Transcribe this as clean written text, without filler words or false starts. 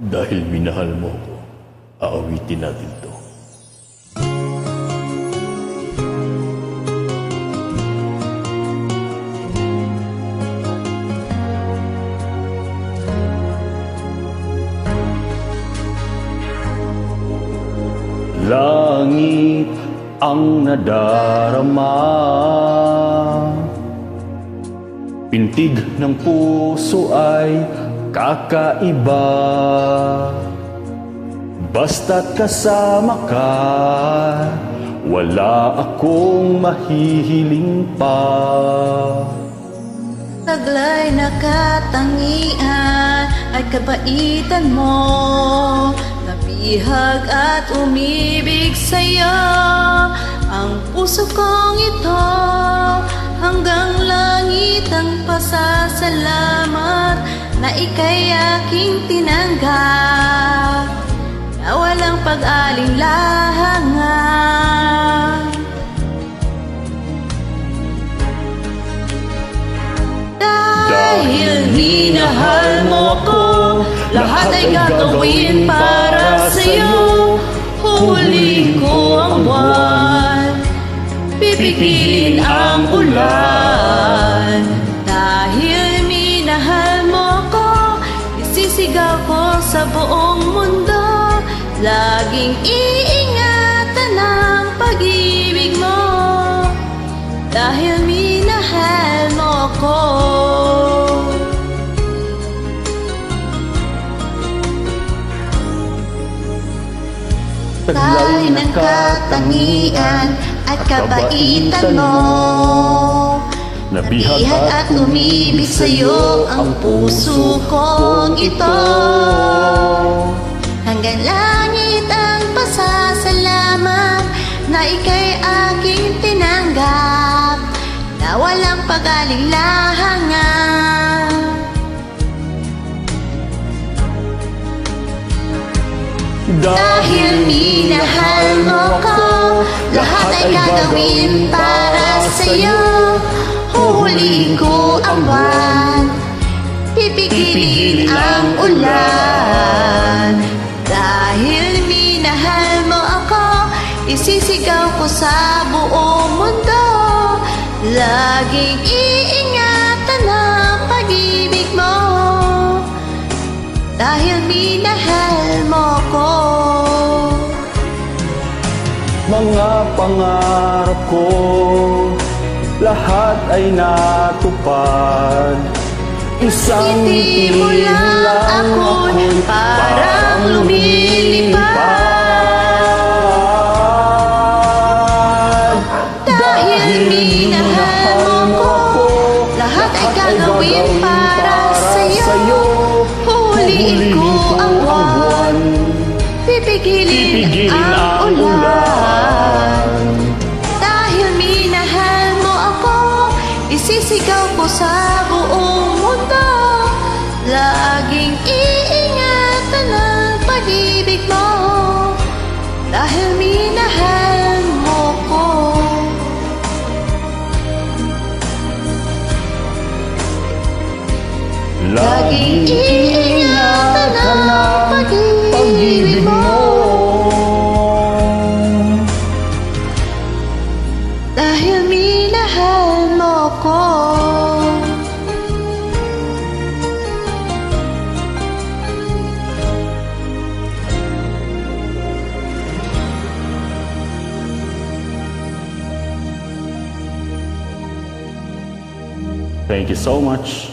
Dahil minahal mo ko, aawitin natin to. Langit ang nadarama, pintig ng puso ay kakaiba. Basta't kasama ka, wala akong mahihiling pa. Taglay na katangian at kabaitan mo, nabihag at umibig sa'yo. Ang puso kong ito, hanggang langit ang pasasalamat na ika'y aking tinanggap, na walang pag-alinlangan. Dahil minahal mo ko, lahat ay gagawin para sa'yo. Huhulihin ko ang buwan, pipigilin ang ulan. Dahil minahal mo ko, isisigaw ko sa buong mundo. Laging iingatan ang pag-ibig mo, dahil minahal mo ko. Taglay ng katangian at kabaitan mo, nabihag at umibig sa'yo ang puso kong ito. Hanggang langit ang pasasalamat na ika'y aking tinanggap, na walang pag-alinlangan. Dahil minahal mo ko, lahat ay gagawin para sa'yo. Huhulihin ko ang buwan, pipigilin ang ulan. Dahil minahal mo ako, isisigaw ko sa buong mundo. Laging iingatan ang pag-ibig mo, dahil minahal mo ko. Mga pangarap ko, lahat ay natupad. Isang Ngiti mo lang ako'y parang lumilipad. Dahil minahal mo ko, lahat ay gagawin para sa'yo. Huhulihin ko ang buwan, pipigilin ang ulan. Dahil minahal mo ako, isisigaw ko sa buong mundo. Laging iingatan ang pag-ibig mo, dahil minahal mo ko. Laging iingatan ang pag-ibig mo, dahil minahal mo ko. Thank you so much.